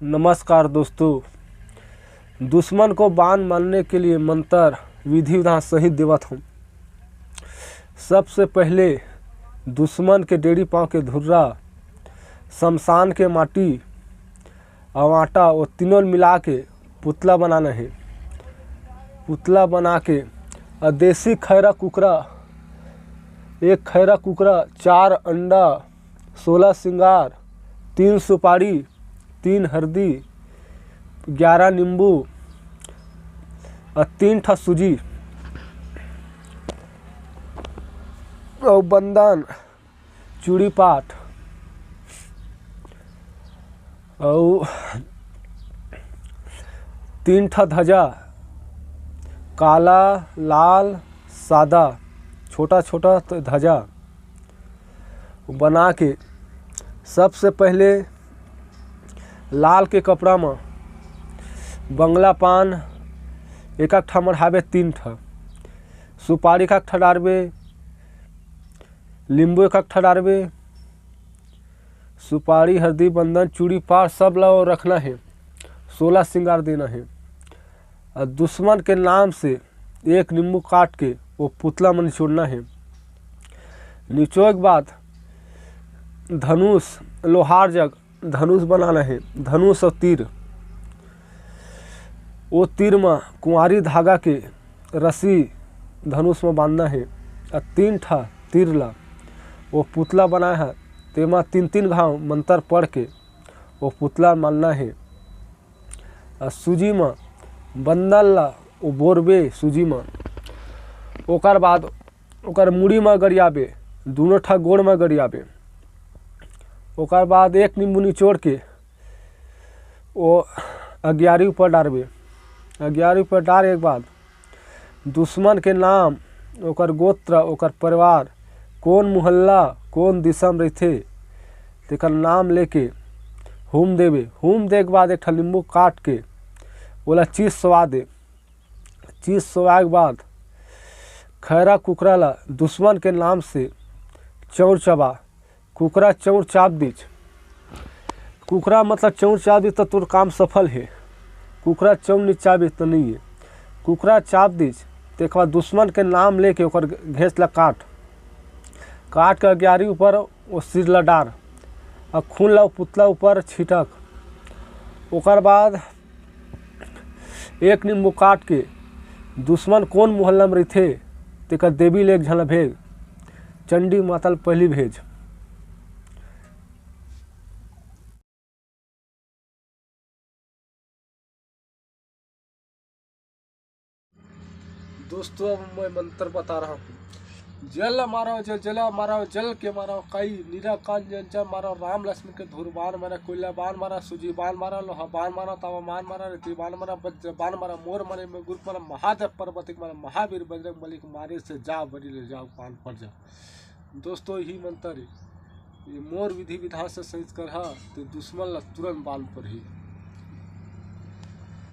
नमस्कार दोस्तों। दुश्मन को बाण मारने के लिए मंत्र विधि विधान सहित देवत हूँ। सबसे पहले दुश्मन के डेढ़ी पाँव के धुर्रा, शमशान के माटी और आटा और तीनों मिला के पुतला बनाना है। पुतला बना के देसी खैरा कुकरा, एक खैरा कुकरा, 4 अंडा, 16 सिंगार, 3 सुपारी, 3 हल्दी, 11 नींबू और 3 ठा सूजी और बंधन, चूड़ी पाठ और 3 ठा ध्वजा, काला, लाल, सादा, छोटा छोटा ध्वजा बना के सबसे पहले लाल के कपड़ा में बंगला पान एक ठा मढ़ाबे, 3 ठा सुपारी का ठा डारबे, नींबू एक ठा डारबे, सुपारी, हल्दी, बंधन, चूड़ी पार सब ला रखना है। 16 श्रृंगार देना है और दुश्मन के नाम से एक नींबू काट के वो पुतला में निचोड़ना है। निचोड़ के बाद धनुष, लोहार जग धनुष बनाना है। धनुष और तीर, वो तीर में कुंवारी धागा के रस्सी धनुष में बांधना है और 3 ठा तीर ला वो पुतला बनाया है। तेमा 3-3 घाव मंत्र पढ़ के वो पुतला मारना है और सूजी में बंदल ला वो बोरबे सूजी में। ओकर बाद ओकर मुड़ी में गरियाबे, दोनों ठा गोड़ में गरियाबे। ओकर बाद एक नींबू निचोड़ के वो 11 ऊपर डारबे। 11 ऊपर डारे के बाद दुश्मन के नाम, ओकर गोत्र, ओकर परिवार, कौन मोहल्ला, कौन दिशा में रहते तेकर नाम लेके होम देवे। होम दे के बाद एक ठा नींबू काट के बोला चीज सवा दे। चीज सवा के बाद खैरा कुकरा ला दुश्मन के नाम से चौर चबा। कुकरा चौर चाप दीज। कुकरा मतलब चौर चाप दी तो तोर काम सफल है। कुकरा चौर नहीं चाबी तो नहीं है। कुकरा चाप दीज एक बाद दुश्मन के नाम लेके ओकर घेस ला काट के 11 ऊपर वो सिर ला डार और खून ला पुतला ऊपर छिटक। ओकर बाद एक नींबू काट के दुश्मन कौन मोहल्ला में रहते तेकर देवी ले झल भेज। चंडी माता पहली भेज। दोस्तों अब मैं मंत्र बता रहा हूँ। जल मारो जल, जल मारो जल के मारो, कई नीरा कान जल जल मारो, राम लक्ष्मण के धुर बाण मारा, कोयला बाण मारा, सूजी बाण मारा, लोहा बाण मारा, तावा बाण मारा, रेती बाण मारा, वज्र बाण मारा, मोर मारे में गुरु मारा, महादेव पर्वतिक मारा, महावीर बजरंग बली मारे से जा बड़ी ले जाओ कान पड़ जाओ। दोस्तों यही मंत्र ये मोर विधि विधान से संस्कार है तो दुश्मन ला तुरंत बाल पर ही।